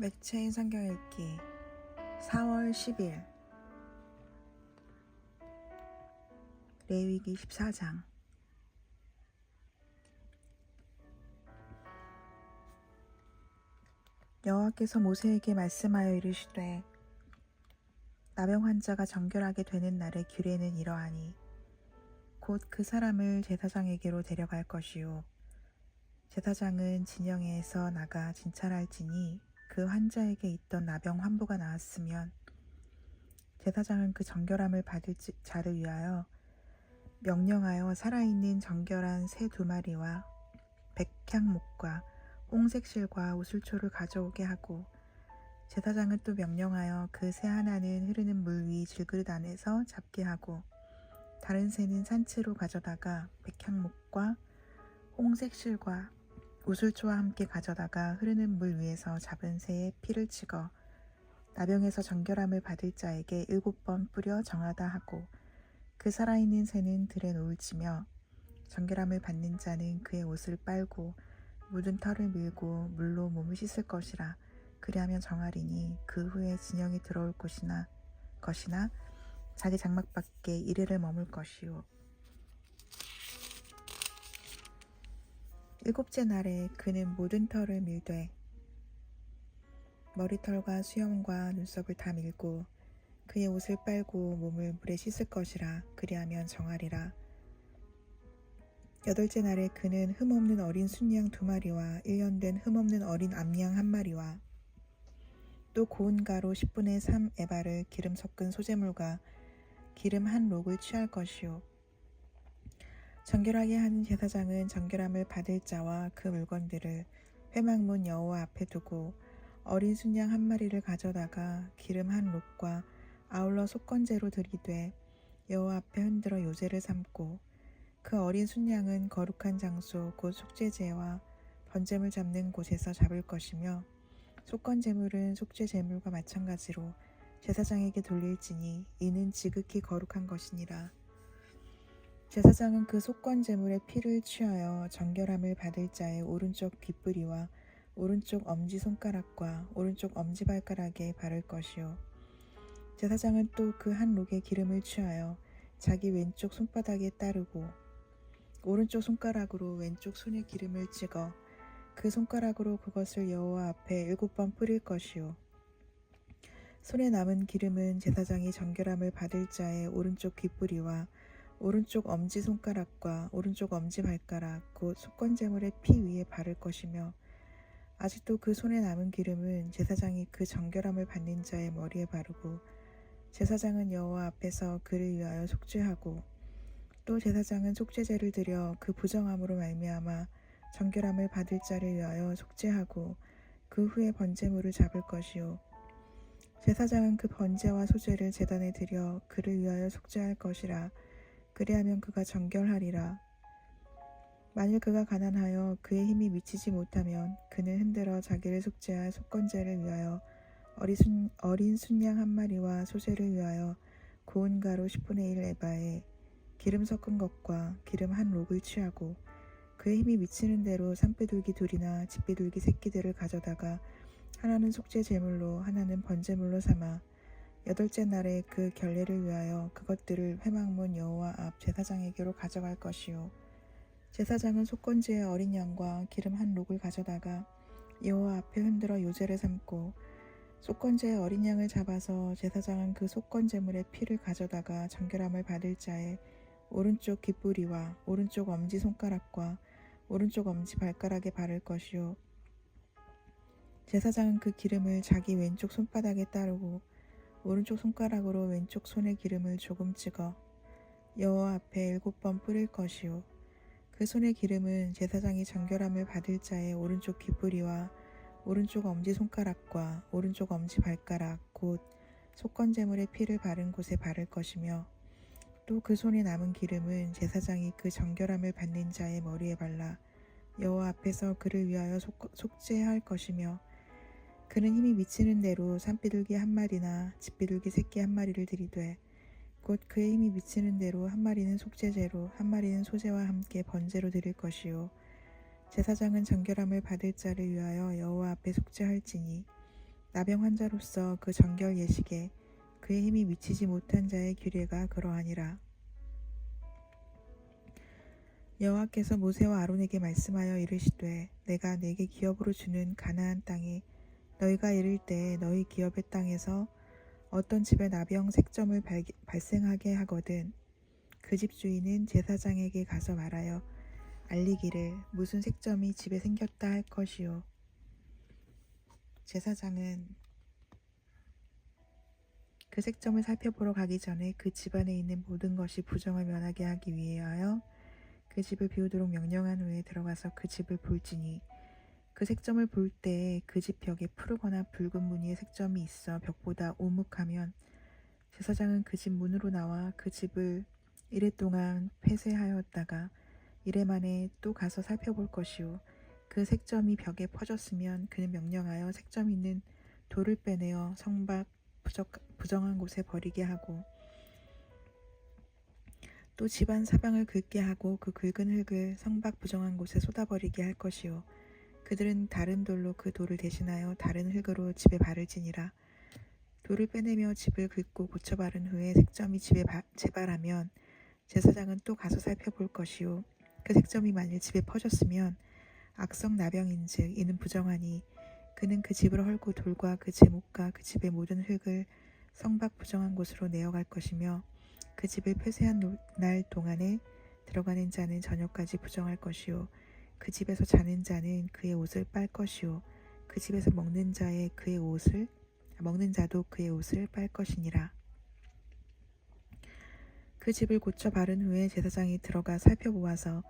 매체인 성경 읽기 4월 10일 레위기 14장. 여호와께서 모세에게 말씀하여 이르시되 나병 환자가 정결하게 되는 날의 규례는 이러하니 곧 그 사람을 제사장에게로 데려갈 것이요 제사장은 진영에서 나가 진찰할지니 그 환자에게 있던 나병 환부가 나았으면 제사장은 그 정결함을 받을 자를 위하여 명령하여 살아있는 정결한 새 2마리와 백향목과 홍색실과 우슬초를 가져오게 하고 제사장은 또 명령하여 그 새 하나는 흐르는 물 위 질그릇 안에서 잡게 하고 다른 새는 산채로 가져다가 백향목과 홍색실과 우슬초와 함께 가져다가 흐르는 물 위에서 잡은 새의 피를 찍어 나병에서 정결함을 받을 자에게 7번 뿌려 정하다 하고 그 살아있는 새는 들에 놓을지며 정결함을 받는 자는 그의 옷을 빨고 묻은 털을 밀고 물로 몸을 씻을 것이라. 그리하면 정하리니 그 후에 진영에 들어올 것이나 자기 장막 밖에 이레를 머물 것이요 7째 날에 그는 모든 털을 밀되 머리털과 수염과 눈썹을 다 밀고 그의 옷을 빨고 몸을 물에 씻을 것이라. 그리하면 정하리라. 8째 날에 그는 흠없는 어린 순양 2마리와 1년 된 흠없는 어린 암양 1마리와 또 고운 가루 10분의 3 에바를 기름 섞은 소재물과 기름 1록을 취할 것이요 정결하게 하는 제사장은 정결함을 받을 자와 그 물건들을 회막문 여호와 앞에 두고 어린 순양 1마리를 가져다가 기름 1록과 아울러 속건제로 드리되 여호와 앞에 흔들어 요제를 삼고 그 어린 순양은 거룩한 장소 곧 속죄제와 번제물 잡는 곳에서 잡을 것이며 속건제물은 속죄제물과 마찬가지로 제사장에게 돌릴지니 이는 지극히 거룩한 것이니라. 제사장은 그 속건제물의 피를 취하여 정결함을 받을 자의 오른쪽 귓뿌리와 오른쪽 엄지손가락과 오른쪽 엄지발가락에 바를 것이요 제사장은 또 그 1록의 기름을 취하여 자기 왼쪽 손바닥에 따르고 오른쪽 손가락으로 왼쪽 손에 기름을 찍어 그 손가락으로 그것을 여호와 앞에 7번 뿌릴 것이요 손에 남은 기름은 제사장이 정결함을 받을 자의 오른쪽 귓뿌리와 오른쪽 엄지손가락과 오른쪽 엄지발가락 곧 속건제물의 피 위에 바를 것이며 아직도 그 손에 남은 기름은 제사장이 그 정결함을 받는 자의 머리에 바르고 제사장은 여호와 앞에서 그를 위하여 속죄하고 또 제사장은 속죄제를 드려 그 부정함으로 말미암아 정결함을 받을 자를 위하여 속죄하고 그 후에 번제물을 잡을 것이요 제사장은 그 번제와 소제를 제단에 드려 그를 위하여 속죄할 것이라. 그리하면 그가 정결하리라. 만일 그가 가난하여 그의 힘이 미치지 못하면 그는 흔들어 자기를 속죄할 속건제를 위하여 어린 순양 1마리와 소제를 위하여 고운 가루 10분의 1 에바에 기름 섞은 것과 기름 1록을 취하고 그의 힘이 미치는 대로 산비둘기 2이나 집비둘기 새끼들을 가져다가 하나는 속죄 제물로 하나는 번제물로 삼아 8째 날에 그 결례를 위하여 그것들을 회막문 여호와 앞 제사장에게로 가져갈 것이요 제사장은 속건제의 어린 양과 기름 1록을 가져다가 여호와 앞에 흔들어 요제를 삼고 속건제의 어린 양을 잡아서 제사장은 그 속건제물의 피를 가져다가 정결함을 받을 자의 오른쪽 귓뿌리와 오른쪽 엄지손가락과 오른쪽 엄지발가락에 바를 것이요 제사장은 그 기름을 자기 왼쪽 손바닥에 따르고 오른쪽 손가락으로 왼쪽 손에 기름을 조금 찍어 여호와 앞에 7번 뿌릴 것이요 그 손의 기름은 제사장이 정결함을 받을 자의 오른쪽 귓뿌리와 오른쪽 엄지손가락과 오른쪽 엄지발가락 곧 속건제물의 피를 바른 곳에 바를 것이며 또 그 손에 남은 기름은 제사장이 그 정결함을 받는 자의 머리에 발라 여호와 앞에서 그를 위하여 속죄할 것이며 그는 힘이 미치는 대로 산비둘기 1마리나 집비둘기 새끼 1마리를 드리되 곧 그의 힘이 미치는 대로 1마리는 속죄제로 1마리는 소제와 함께 번제로 드릴 것이요 제사장은 정결함을 받을 자를 위하여 여호와 앞에 속죄할지니 나병 환자로서 그 정결 예식에 그의 힘이 미치지 못한 자의 규례가 그러하니라. 여호와께서 모세와 아론에게 말씀하여 이르시되 내가 네게 기업으로 주는 가나안 땅에 너희가 이를 때 너희 기업의 땅에서 어떤 집에 나병 색점을 발생하게 하거든 그 집 주인은 제사장에게 가서 말하여 알리기를 무슨 색점이 집에 생겼다 할 것이요. 제사장은 그 색점을 살펴보러 가기 전에 그 집안에 있는 모든 것이 부정을 면하게 하기 위하여 그 집을 비우도록 명령한 후에 들어가서 그 집을 볼지니 그 색점을 볼 때에 그 집 벽에 푸르거나 붉은 무늬의 색점이 있어 벽보다 오묵하면 제사장은 그 집 문으로 나와 그 집을 이래 동안 폐쇄하였다가 이래 만에 또 가서 살펴볼 것이요. 그 색점이 벽에 퍼졌으면 그는 명령하여 색점 있는 돌을 빼내어 성밖 부정한 곳에 버리게 하고 또 집안 사방을 긁게 하고 그 긁은 흙을 성밖 부정한 곳에 쏟아버리게 할 것이요. 그들은 다른 돌로 그 돌을 대신하여 다른 흙으로 집에 바를지니라. 돌을 빼내며 집을 긁고 고쳐 바른 후에 색점이 집에 재발하면 제사장은 또 가서 살펴볼 것이요. 그 색점이 만일 집에 퍼졌으면 악성 나병인즉 이는 부정하니 그는 그 집을 헐고 돌과 그 제목과 그 집의 모든 흙을 성밖 부정한 곳으로 내어갈 것이며 그 집을 폐쇄한 날 동안에 들어가는 자는 저녁까지 부정할 것이요. 그 집에서 자는 자는 그의 옷을 빨 것이요. 그 집에서 먹는 자도 그의 옷을 빨 것이니라. 그 집을 고쳐 바른 후에 제사장이 들어가 살펴보아서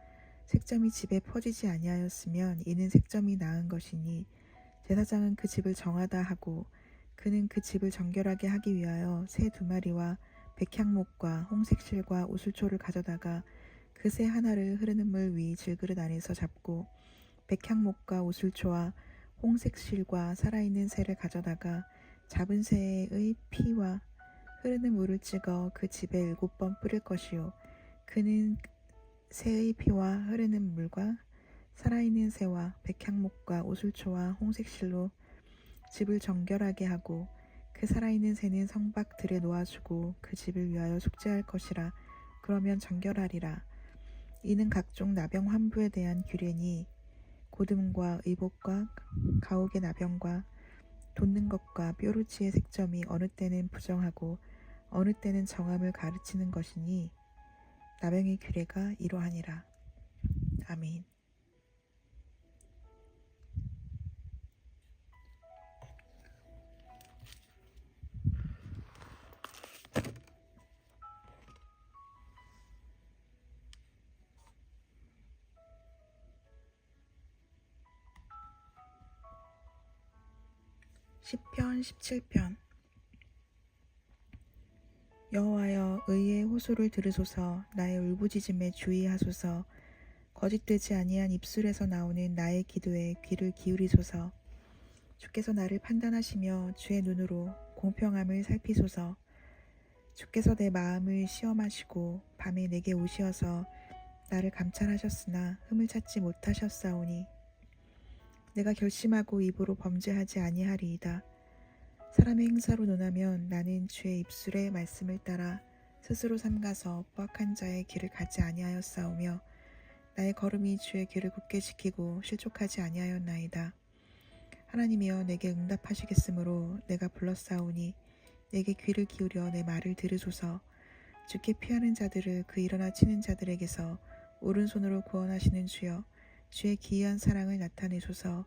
색점이 집에 퍼지지 아니하였으면 이는 색점이 나은 것이니 제사장은 그 집을 정하다 하고 그는 그 집을 정결하게 하기 위하여 새 2마리와 백향목과 홍색 실과 우슬초를 가져다가 그 새 하나를 흐르는 물 위 질그릇 안에서 잡고 백향목과 우슬초와 홍색 실과 살아있는 새를 가져다가 잡은 새의 피와 흐르는 물을 찍어 그 집에 7번 뿌릴 것이요. 그는 새의 피와 흐르는 물과 살아있는 새와 백향목과 우슬초와 홍색실로 집을 정결하게 하고 그 살아있는 새는 성밖들에 놓아주고 그 집을 위하여 속죄할 것이라. 그러면 정결하리라. 이는 각종 나병 환부에 대한 규례니 고듬과 의복과 가옥의 나병과 돋는 것과 뾰루지의 색점이 어느 때는 부정하고 어느 때는 정함을 가르치는 것이니 나병의 규례가 이러하니라. 아멘. 시편 17편. 여호와여 의의 호소를 들으소서. 나의 울부짖음에 주의하소서. 거짓되지 아니한 입술에서 나오는 나의 기도에 귀를 기울이소서. 주께서 나를 판단하시며 주의 눈으로 공평함을 살피소서. 주께서 내 마음을 시험하시고 밤에 내게 오시어서 나를 감찰하셨으나 흠을 찾지 못하셨사오니 내가 결심하고 입으로 범죄하지 아니하리이다. 사람의 행사로 논하면 나는 주의 입술의 말씀을 따라 스스로 삼가서 포악한 자의 길을 가지 아니하였사오며 나의 걸음이 주의 길을 굳게 지키고 실족하지 아니하였나이다. 하나님이여 내게 응답하시겠으므로 내가 불렀사오니 내게 귀를 기울여 내 말을 들으소서. 주께 피하는 자들을 그 일어나 치는 자들에게서 오른손으로 구원하시는 주여 주의 기이한 사랑을 나타내소서.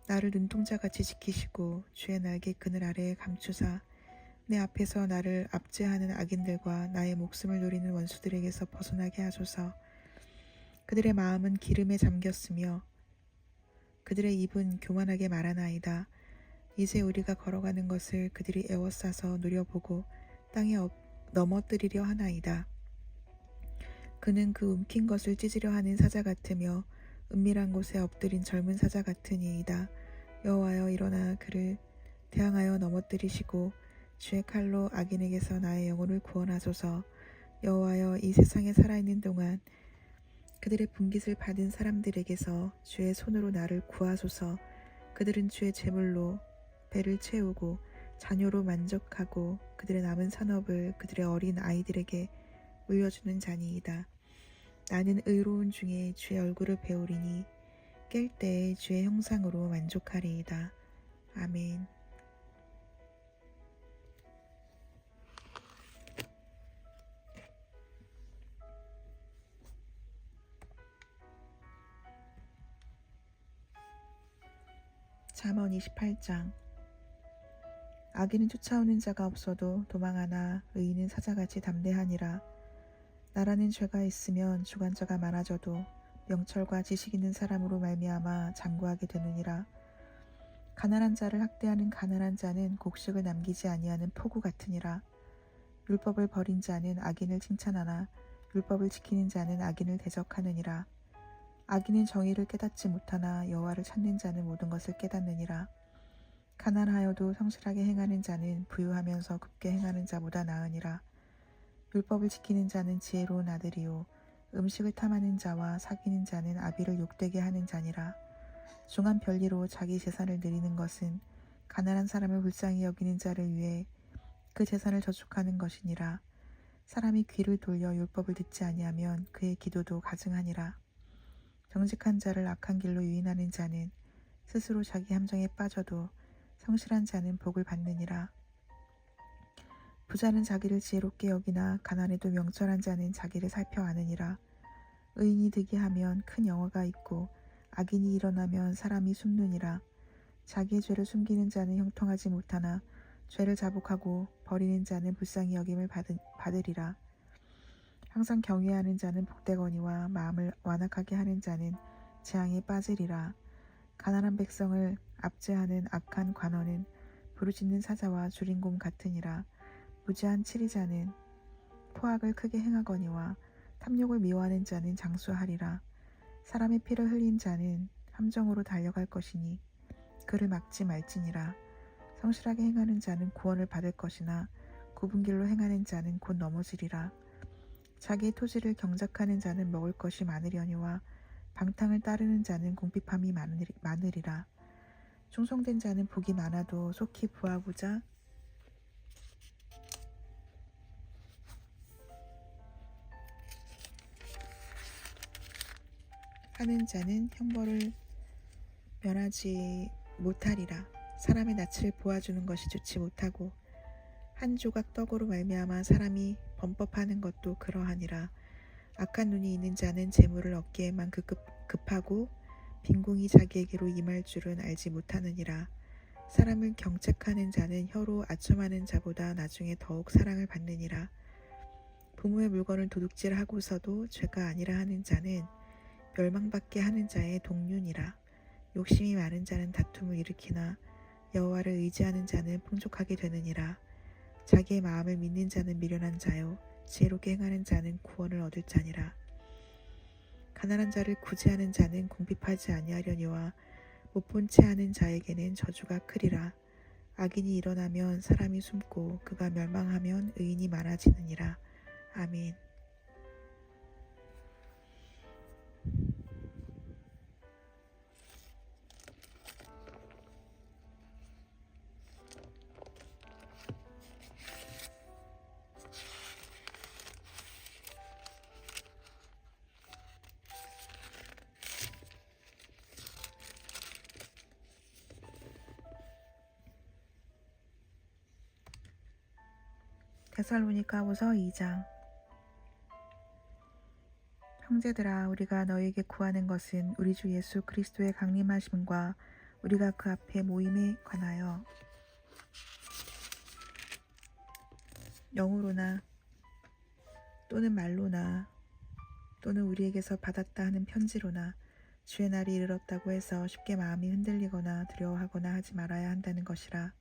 나를 눈동자같이 지키시고 주의 날개 그늘 아래에 감추사 내 앞에서 나를 압제하는 악인들과 나의 목숨을 노리는 원수들에게서 벗어나게 하소서. 그들의 마음은 기름에 잠겼으며 그들의 입은 교만하게 말하나이다. 이제 우리가 걸어가는 것을 그들이 애워싸서 노려보고 땅에 넘어뜨리려 하나이다. 그는 그 움킨 것을 찢으려 하는 사자 같으며 은밀한 곳에 엎드린 젊은 사자 같으니이다. 여호와여 일어나 그를 대항하여 넘어뜨리시고 주의 칼로 악인에게서 나의 영혼을 구원하소서. 여호와여 이 세상에 살아있는 동안 그들의 분깃을 받은 사람들에게서 주의 손으로 나를 구하소서. 그들은 주의 제물로 배를 채우고 자녀로 만족하고 그들의 남은 산업을 그들의 어린 아이들에게 물려주는 자니이다. 나는 의로운 중에 주의 얼굴을 배우리니 깰 때에 주의 형상으로 만족하리이다. 아멘. 잠언 28장. 악인은 쫓아오는 자가 없어도 도망하나 의인은 사자같이 담대하니라. 나라는 죄가 있으면 주관자가 많아져도 명철과 지식 있는 사람으로 말미암아 장구하게 되느니라. 가난한 자를 학대하는 가난한 자는 곡식을 남기지 아니하는 포구 같으니라. 율법을 버린 자는 악인을 칭찬하나 율법을 지키는 자는 악인을 대적하느니라. 악인은 정의를 깨닫지 못하나 여호와를 찾는 자는 모든 것을 깨닫느니라. 가난하여도 성실하게 행하는 자는 부유하면서 굽게 행하는 자보다 나으니라. 율법을 지키는 자는 지혜로운 아들이요 음식을 탐하는 자와 사귀는 자는 아비를 욕되게 하는 자니라. 중한 별리로 자기 재산을 늘리는 것은 가난한 사람을 불쌍히 여기는 자를 위해 그 재산을 저축하는 것이니라. 사람이 귀를 돌려 율법을 듣지 아니하면 그의 기도도 가증하니라. 정직한 자를 악한 길로 유인하는 자는 스스로 자기 함정에 빠져도 성실한 자는 복을 받느니라. 부자는 자기를 지혜롭게 여기나 가난해도 명철한 자는 자기를 살펴 아느니라. 의인이 득이하면 큰 영화가 있고 악인이 일어나면 사람이 숨느니라. 자기의 죄를 숨기는 자는 형통하지 못하나 죄를 자복하고 버리는 자는 불쌍히 여김을 받으리라. 항상 경외하는 자는 복되거니와 마음을 완악하게 하는 자는 재앙에 빠지리라. 가난한 백성을 압제하는 악한 관원은 부르짖는 사자와 주린곰 같으니라. 무지한 치리자는 포악을 크게 행하거니와 탐욕을 미워하는 자는 장수하리라. 사람의 피를 흘린 자는 함정으로 달려갈 것이니 그를 막지 말지니라. 성실하게 행하는 자는 구원을 받을 것이나 굽은 길로 행하는 자는 곧 넘어지리라. 자기의 토지를 경작하는 자는 먹을 것이 많으려니와 방탕을 따르는 자는 궁핍함이 많으리라. 충성된 자는 복이 많아도 속히 부하고자 하는 자는 형벌을 면하지 못하리라. 사람의 낯을 보아주는 것이 좋지 못하고 한 조각 떡으로 말미암아 사람이 범법하는 것도 그러하니라. 악한 눈이 있는 자는 재물을 얻기에만 급하고 빈궁이 자기에게로 임할 줄은 알지 못하느니라. 사람을 경책하는 자는 혀로 아첨하는 자보다 나중에 더욱 사랑을 받느니라. 부모의 물건을 도둑질하고서도 죄가 아니라 하는 자는 멸망받게 하는 자의 동륜이라. 욕심이 많은 자는 다툼을 일으키나 여호와를 의지하는 자는 풍족하게 되느니라. 자기의 마음을 믿는 자는 미련한 자요 지혜롭게 행하는 자는 구원을 얻을 자니라. 가난한 자를 구제하는 자는 궁핍하지 아니하려니와 못본 채 하는 자에게는 저주가 크리라. 악인이 일어나면 사람이 숨고 그가 멸망하면 의인이 많아지느니라. 아멘. 데살로니가후서 2장. 형제들아, 우리가 너에게 구하는 것은 우리 주 예수 그리스도의 강림하심과 우리가 그 앞에 모임에 관하여 영으로나 또는 말로나 또는 우리에게서 받았다 하는 편지로나 주의 날이 이르렀다고 해서 쉽게 마음이 흔들리거나 두려워하거나 하지 말아야 한다는 것이라.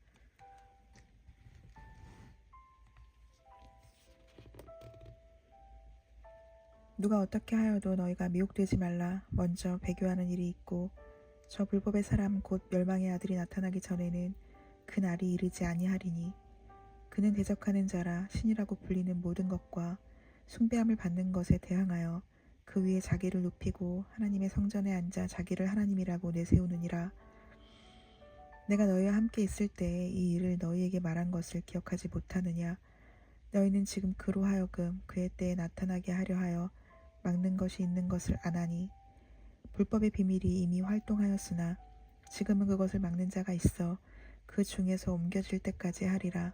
누가 어떻게 하여도 너희가 미혹되지 말라. 먼저 배교하는 일이 있고 저 불법의 사람 곧 멸망의 아들이 나타나기 전에는 그 날이 이르지 아니하리니 그는 대적하는 자라 신이라고 불리는 모든 것과 숭배함을 받는 것에 대항하여 그 위에 자기를 높이고 하나님의 성전에 앉아 자기를 하나님이라고 내세우느니라. 내가 너희와 함께 있을 때에 이 일을 너희에게 말한 것을 기억하지 못하느냐? 너희는 지금 그로 하여금 그의 때에 나타나게 하려 하여 막는 것이 있는 것을 아나니 불법의 비밀이 이미 활동하였으나 지금은 그것을 막는 자가 있어 그 중에서 옮겨질 때까지 하리라.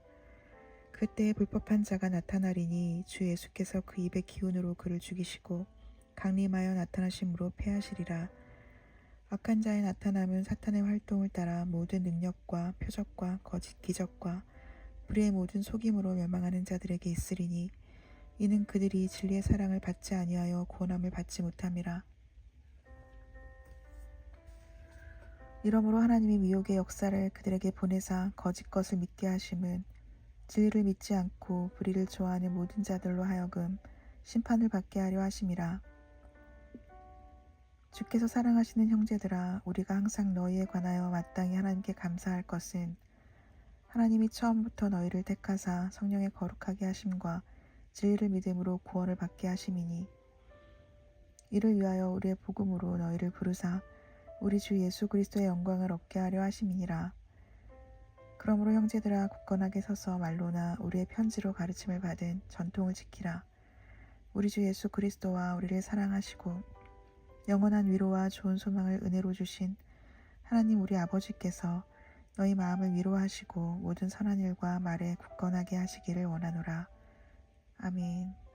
그때에 불법한 자가 나타나리니 주 예수께서 그 입의 기운으로 그를 죽이시고 강림하여 나타나심으로 패하시리라. 악한 자의 나타남은 사탄의 활동을 따라 모든 능력과 표적과 거짓 기적과 불의의 모든 속임으로 멸망하는 자들에게 있으리니 이는 그들이 진리의 사랑을 받지 아니하여 구원함을 받지 못함이라. 이러므로 하나님이 미혹의 역사를 그들에게 보내사 거짓 것을 믿게 하심은 진리를 믿지 않고 불의를 좋아하는 모든 자들로 하여금 심판을 받게 하려 하심이라. 주께서 사랑하시는 형제들아, 우리가 항상 너희에 관하여 마땅히 하나님께 감사할 것은 하나님이 처음부터 너희를 택하사 성령의 거룩하게 하심과 진리를 믿음으로 구원을 받게 하심이니 이를 위하여 우리의 복음으로 너희를 부르사 우리 주 예수 그리스도의 영광을 얻게 하려 하심이니라. 그러므로 형제들아, 굳건하게 서서 말로나 우리의 편지로 가르침을 받은 전통을 지키라. 우리 주 예수 그리스도와 우리를 사랑하시고 영원한 위로와 좋은 소망을 은혜로 주신 하나님 우리 아버지께서 너희 마음을 위로하시고 모든 선한 일과 말에 굳건하게 하시기를 원하노라. 아멘.